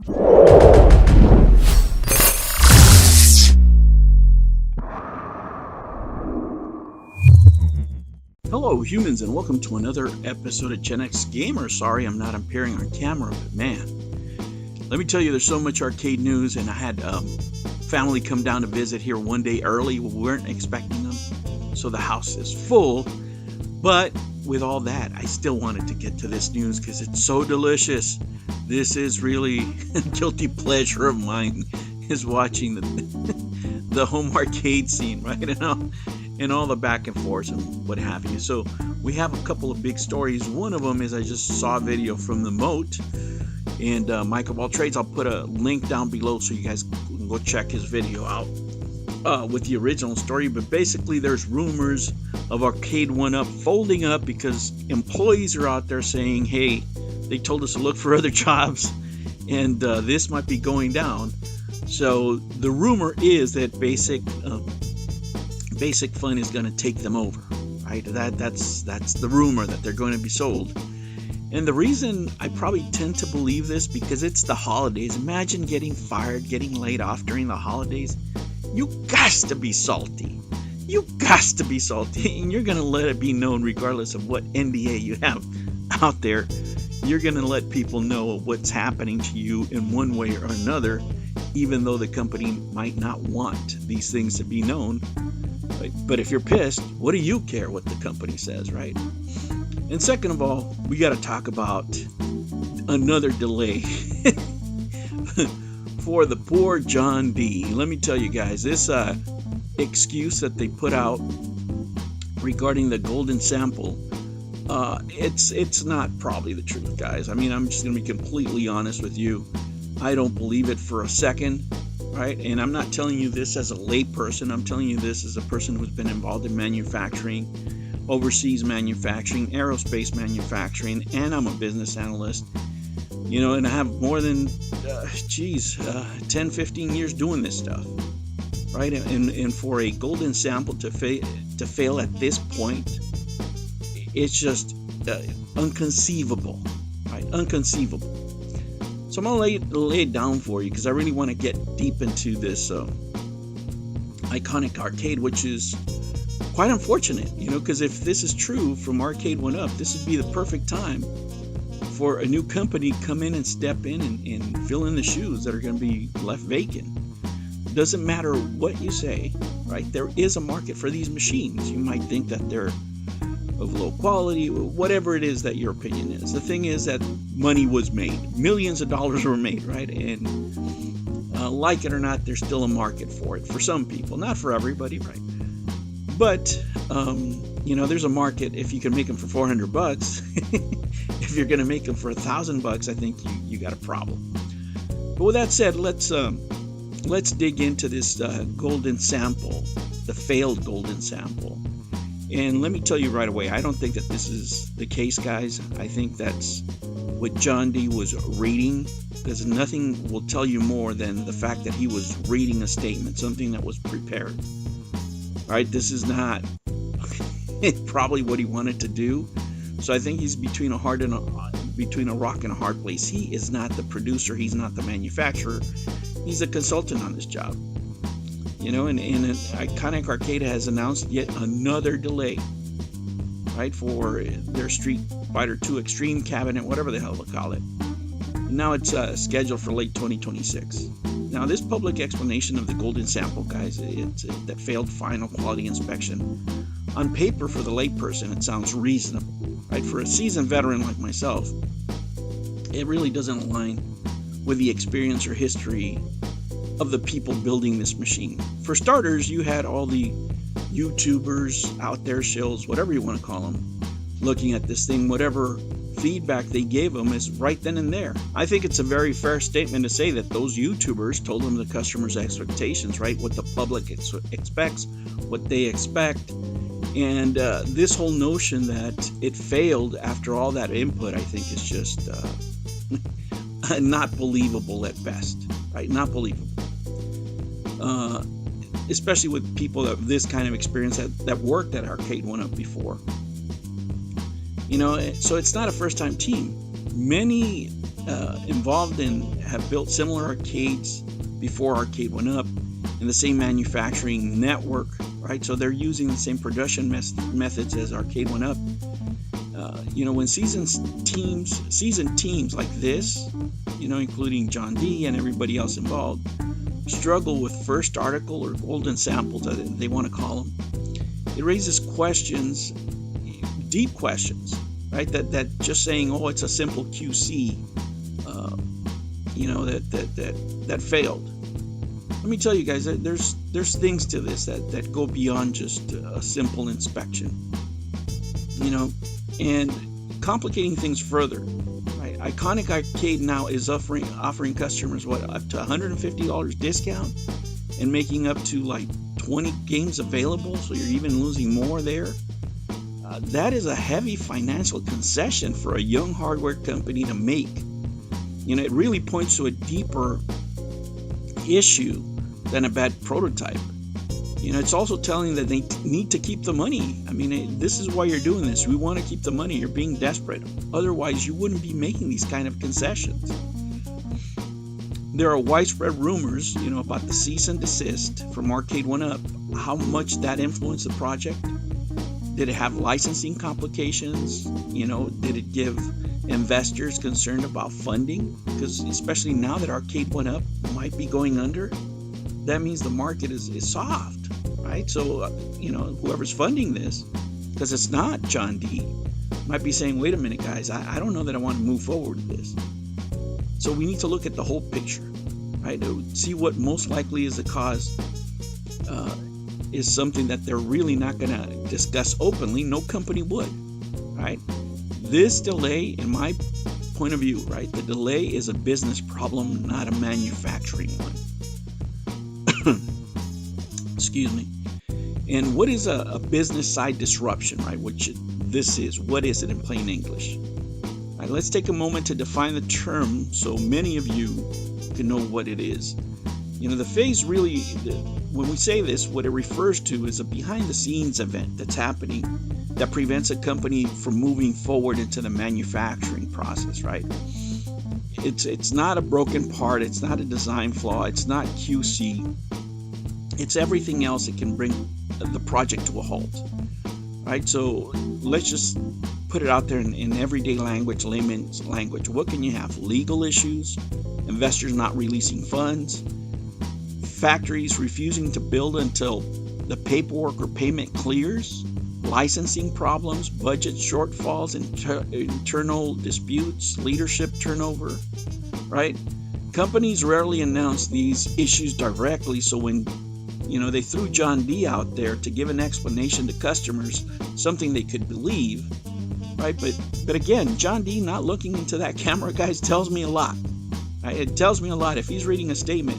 Hello humans, and welcome to another episode of Gen X Gamer. Sorry I'm not appearing on camera, but man, let me tell you, there's so much arcade news, and I had family come down to visit here one day early. We weren't expecting them, so the house is full. But with all that, I still wanted to get to this news because it's so delicious. This is really a guilty pleasure of mine, is watching the home arcade scene, right? And all the back and forth and what have you. So we have a couple of big stories. One of them is I just saw a video from the Moat and Michael Ball Trades. I'll put a link down below so you guys can go check his video out with the original story. But basically there's rumors of Arcade1Up folding up because employees are out there saying, hey, they told us to look for other jobs and this might be going down. So the rumor is that Basic Fun is going to take them over, right? That's the rumor, that they're going to be sold. And the reason I probably tend to believe this, because it's the holidays. Imagine getting fired, getting laid off during the holidays. You got to be salty. You got to be salty, and you're going to let it be known regardless of what NDA you have out there. You're going to let people know what's happening to you in one way or another, even though the company might not want these things to be known. But if you're pissed, what do you care what the company says, right? And second of all, we got to talk about another delay for the poor John D. Let me tell you guys, this excuse that they put out regarding the golden sample, it's not probably the truth, guys. I mean, I'm just going to be completely honest with you. I don't believe it for a second. Right? And I'm not telling you this as a layperson. I'm telling you this as a person who's been involved in manufacturing, overseas manufacturing, aerospace manufacturing, and I'm a business analyst. You know, and I have more than 10, 15 years doing this stuff. Right? And for a golden sample to fail at this point, it's just unconceivable. Right? Unconceivable. So I'm going to lay it down for you because I really want to get deep into this iconic arcade, which is quite unfortunate, you know, because if this is true from Arcade1Up, this would be the perfect time for a new company to come in and step in and fill in the shoes that are going to be left vacant. It doesn't matter what you say, right? There is a market for these machines. You might think that they're of low quality, whatever it is that your opinion is. The thing is that money was made. Millions of dollars were made, right? And like it or not, there's still a market for it for some people, not for everybody, right? But you know, there's a market if you can make them for $400. If you're going to make them for $1,000, I think you got a problem. But with that said, let's dig into this golden sample, the failed golden sample. And let me tell you right away, I don't think that this is the case, guys. I think that's what John D was reading, because nothing will tell you more than the fact that he was reading a statement, something that was prepared. All right, this is not probably what he wanted to do. So I think he's between a rock and a hard place. He is not the producer. He's not the manufacturer. He's a consultant on this job. You know, and Iconic Arcade has announced yet another delay, right, for their Street Fighter 2 Extreme cabinet, whatever the hell they'll call it. And now it's scheduled for late 2026. Now, this public explanation of the golden sample, guys, that failed final quality inspection, on paper for the layperson, it sounds reasonable, right? For a seasoned veteran like myself, it really doesn't align with the experience or history of the people building this machine. For starters, you had all the YouTubers out there, shills, whatever you want to call them, looking at this thing. Whatever feedback they gave them is right then and there. I think it's a very fair statement to say that those YouTubers told them the customer's expectations, right? What the public expects, what they expect. And this whole notion that it failed after all that input, I think is just not believable at best, right? Not believable. Especially with people of this kind of experience that worked at Arcade1Up before. You know, so it's not a first-time team. Many involved and have built similar arcades before Arcade1Up in the same manufacturing network, right? So they're using the same production methods as Arcade1Up. When seasoned teams like this, including John D and everybody else involved, struggle with first article or golden samples, as they want to call them, it raises questions, deep questions, right? That just saying, oh, it's a simple QC, that failed. Let me tell you guys that there's things to this that go beyond just a simple inspection, and complicating things further. Right? Iconic Arcade now is offering customers up to $150 discount and making up to like 20 games available, so you're even losing more there. That is a heavy financial concession for a young hardware company to make. It really points to a deeper issue than a bad prototype. It's also telling that they need to keep the money. This is why you're doing this. We want to keep the money. You're being desperate. Otherwise, you wouldn't be making these kind of concessions. There are widespread rumors, about the cease and desist from Arcade1Up. How much that influenced the project? Did it have licensing complications? Did it give investors concerned about funding? Because especially now that Arcade1Up might be going under, that means the market is soft, right? So, whoever's funding this, because it's not John D, might be saying, wait a minute, guys, I don't know that I want to move forward with this. So we need to look at the whole picture, right? See what most likely is the cause is something that they're really not going to discuss openly. No company would, right? This delay, in my point of view, right, the delay is a business problem, not a manufacturing one. Excuse me. And what is a business side disruption, right? Which this is. What is it in plain English? All right, let's take a moment to define the term so many of you can know what it is. The phase really, when we say this, what it refers to is a behind-the-scenes event that's happening that prevents a company from moving forward into the manufacturing process, right? It's not a broken part. It's not a design flaw. It's not QC. It's everything else that can bring the project to a halt, right? So let's just put it out there in everyday language, layman's language. What can you have? Legal issues, investors not releasing funds, factories refusing to build until the paperwork or payment clears, licensing problems, budget shortfalls, internal disputes, leadership turnover, right? Companies rarely announce these issues directly, so when they threw John D out there to give an explanation to customers, something they could believe, right? But again, John D not looking into that camera, guys, tells me a lot. Right? It tells me a lot. If he's reading a statement,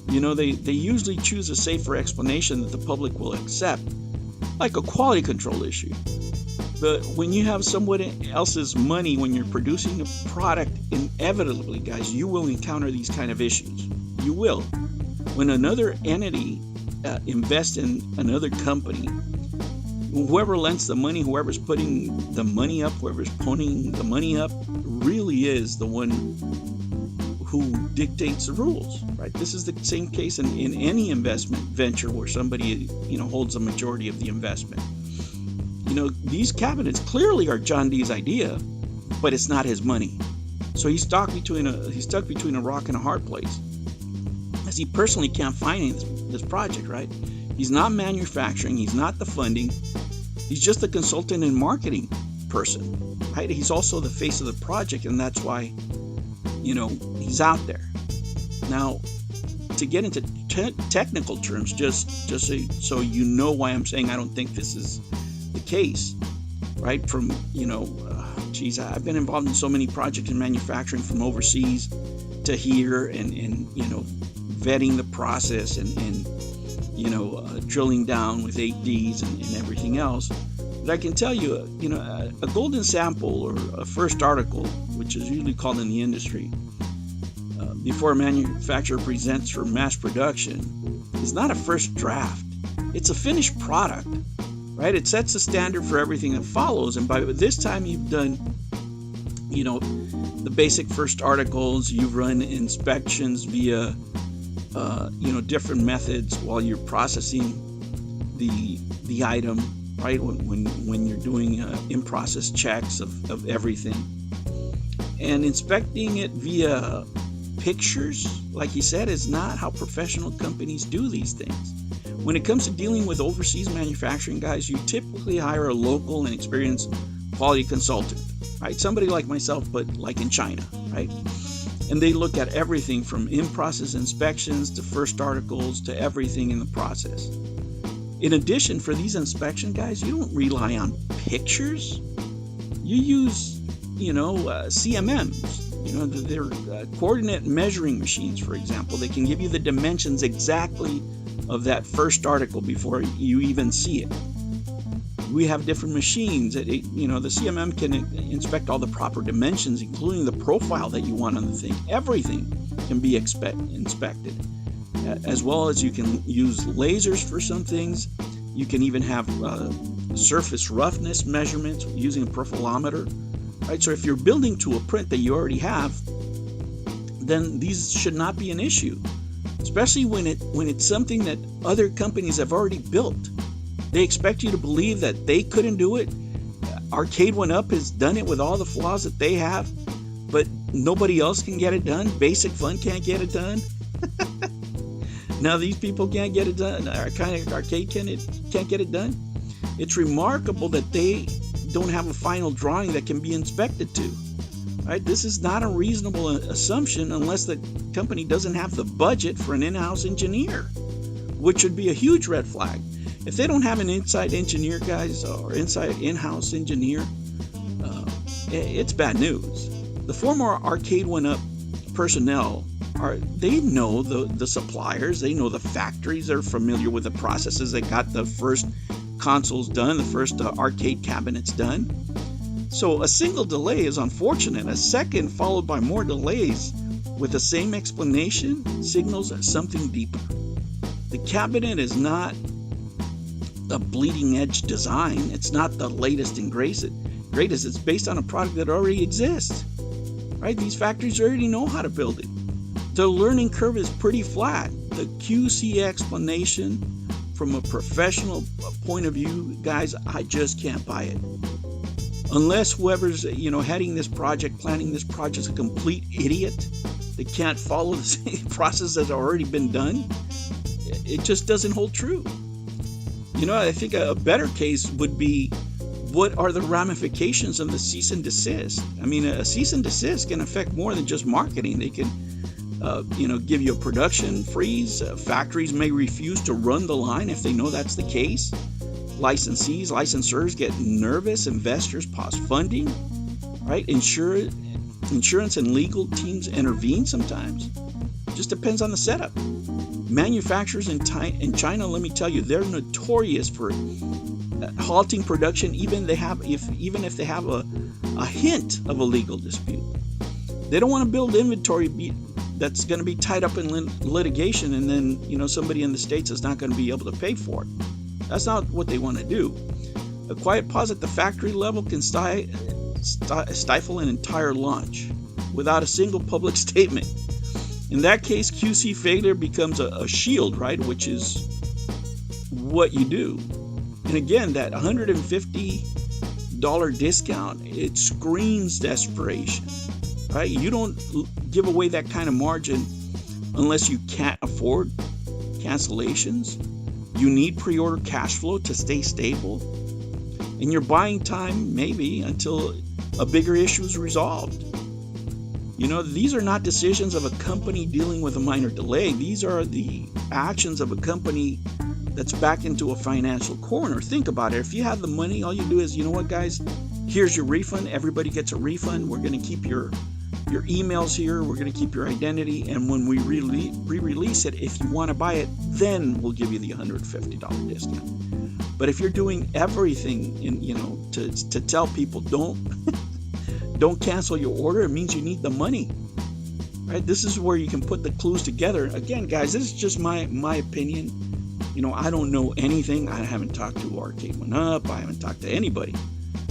they usually choose a safer explanation that the public will accept, like a quality control issue. But when you have someone else's money, when you're producing a product, inevitably, guys, you will encounter these kind of issues. You will. When another entity invests in another company, whoever lends the money, whoever's putting the money up, whoever's ponying the money up, really is the one who dictates the rules, right? This is the same case in any investment venture where somebody, holds a majority of the investment. These cabinets clearly are John D's idea, but it's not his money. So he's stuck between a rock and a hard place, as he personally can't finance this project, right? He's not manufacturing. He's not the funding. He's just a consultant and marketing person, right? He's also the face of the project, and that's why, he's out there. Now, to get into technical terms, just so you know why I'm saying I don't think this is the case, right? From, I've been involved in so many projects in manufacturing from overseas to here, and vetting the process and drilling down with 8Ds and everything else. But I can tell you, a golden sample or a first article, which is usually called in the industry, before a manufacturer presents for mass production, is not a first draft. It's a finished product, right? It sets the standard for everything that follows. And by this time, you've done you know, the basic first articles. You run inspections via different methods while you're processing the item, right? When you're doing in-process checks of everything, and inspecting it via pictures, like he said, is not how professional companies do these things. When it comes to dealing with overseas manufacturing, guys, you typically hire a local and experienced quality consultant, right? Somebody like myself, but like in China, right? And they look at everything from in-process inspections to first articles to everything in the process. In addition, for these inspection guys, you don't rely on pictures. You use, CMMs. They're coordinate measuring machines, for example. They can give you the dimensions exactly of that first article before you even see it. We have different machines. The CMM can inspect all the proper dimensions, including the profile that you want on the thing. Everything can be inspected. As well as you can use lasers for some things. You can even have surface roughness measurements using a profilometer. Right? So if you're building to a print that you already have, then these should not be an issue. Especially when it's something that other companies have already built. They expect you to believe that they couldn't do it. Arcade1Up has done it with all the flaws that they have, but nobody else can get it done. Basic Fun can't get it done. Now these people can't get it done. Arcade can't get it done. It's remarkable that they don't have a final drawing that can be inspected to. Right? This is not a reasonable assumption unless the company doesn't have the budget for an in-house engineer, which would be a huge red flag. If they don't have an inside engineer, guys, or inside in-house engineer, it's bad news. The former Arcade1Up personnel they know the suppliers, they know the factories, they're familiar with the processes that got the first consoles done, the first arcade cabinets done. So a single delay is unfortunate. A second followed by more delays with the same explanation signals something deeper. The cabinet is not a bleeding edge design. It's not the latest and greatest. It's based on a product that already exists. Right? These factories already know how to build it. The learning curve is pretty flat. The QC explanation from a professional point of view, guys, I just can't buy it. Unless whoever's heading this project, planning this project, is a complete idiot that can't follow the same process that's already been done, it just doesn't hold true. I think a better case would be, what are the ramifications of the cease and desist? I mean, a cease and desist can affect more than just marketing. They can give you a production freeze. Factories may refuse to run the line if they know that's the case. Licensors get nervous. Investors pause funding. Right? Insurance and legal teams intervene sometimes. Just depends on the setup. Manufacturers in China, let me tell you, they're notorious for halting production even if they have a hint of a legal dispute. They don't want to build inventory that's going to be tied up in litigation, and then somebody in the States is not going to be able to pay for it. That's not what they want to do. A quiet pause at the factory level can stifle an entire launch without a single public statement. In that case, QC failure becomes a shield, right? Which is what you do. And again, that $150 discount, it screams desperation, right? You don't give away that kind of margin unless you can't afford cancellations. You need pre-order cash flow to stay stable. And you're buying time maybe until a bigger issue is resolved. These are not decisions of a company dealing with a minor delay. These are the actions of a company that's back into a financial corner. Think about it. If you have the money, all you do is, guys, here's your refund. Everybody gets a refund. We're going to keep your emails here. We're going to keep your identity. And when we re-release it, if you want to buy it, then we'll give you the $150 discount. But if you're doing everything to tell people don't cancel your order, it means you need the money, right? This is where you can put the clues together. Again, guys, this is just my opinion. I don't know anything. I haven't talked to Arcade1Up. I haven't talked to anybody.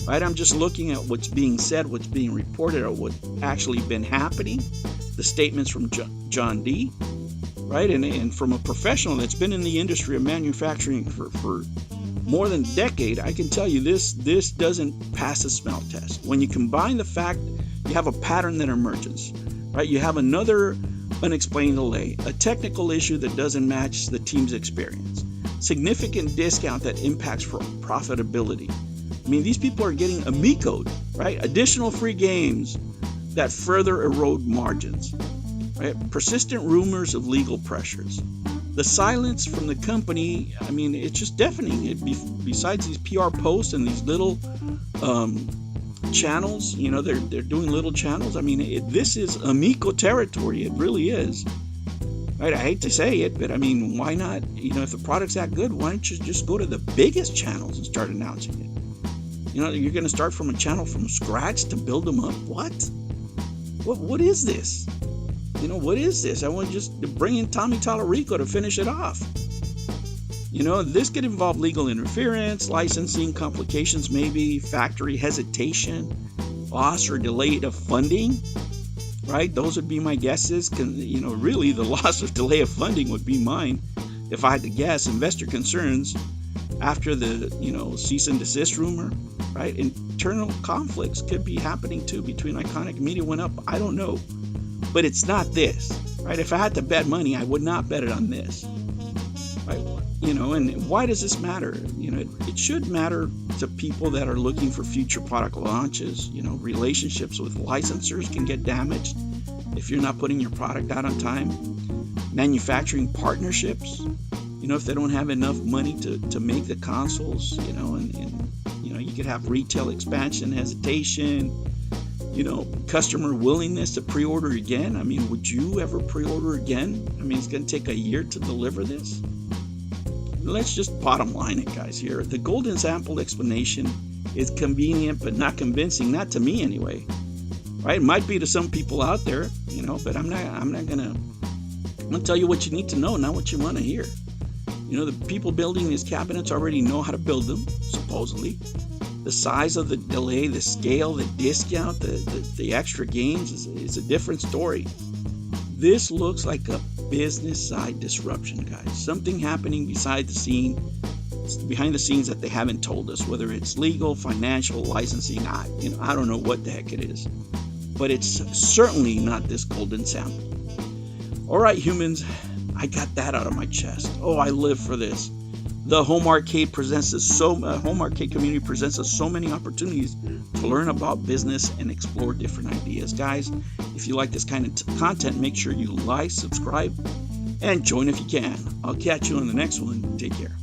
right? I'm just looking at what's being said, what's being reported, or what's actually been happening. The statements from John D., right? And from a professional that's been in the industry of manufacturing for more than a decade, I can tell you this doesn't pass a smell test. When you combine the fact you have a pattern that emerges, right? You have another unexplained delay, a technical issue that doesn't match the team's experience, significant discount that impacts profitability. I mean, these people are getting amicoed, right? Additional free games that further erode margins, right? Persistent rumors of legal pressures. The silence from the company, I mean, it's just deafening. Besides these PR posts and these little channels, you know, they're doing little channels. I mean, this is amico territory. It really is. Right? I hate to say it, but I mean, why not? You know, if the product's that good, why don't you just go to the biggest channels and start announcing it? You know, you're going to start from a channel from scratch to build them up. What is this? You know, what is this? I want just to bring in Tommy Tallarico to finish it off. You know, this could involve legal interference, licensing complications, maybe factory hesitation, loss or delay of funding, right? Those would be my guesses. You know, really the loss or delay of funding would be mine if I had to guess. Investor concerns after the, you know, cease and desist rumor, right? Internal conflicts could be happening too between Iconic Media went up. I don't know. But it's not this, right? If I had to bet money, I would not bet it on this, right? You know, and why does this matter? You know, it should matter to people that are looking for future product launches. You know, relationships with licensors can get damaged if you're not putting your product out on time. Manufacturing partnerships, you know, if they don't have enough money to make the consoles, you know, and you know, you could have retail expansion hesitation. You know, customer willingness to pre-order again. I mean, would you ever pre-order again? I mean, it's going to take a year to deliver this. Let's just bottom line it, guys, here. The golden sample explanation is convenient but not convincing, not to me anyway. Right? It might be to some people out there, you know, but I'm going to tell you what you need to know, not what you want to hear. You know, the people building these cabinets already know how to build them, supposedly. The size of the delay, the scale, the discount, the extra gains is a different story. This looks like a business side disruption, guys. Something happening behind the scenes that they haven't told us, whether it's legal, financial, licensing. I don't know what the heck it is, but it's certainly not this golden sample. All right, humans, I got that out of my chest. Oh, I live for this. The home arcade home arcade community presents us so many opportunities to learn about business and explore different ideas. Guys, if you like this kind of content, make sure you like, subscribe, and join if you can. I'll catch you on the next one. Take care.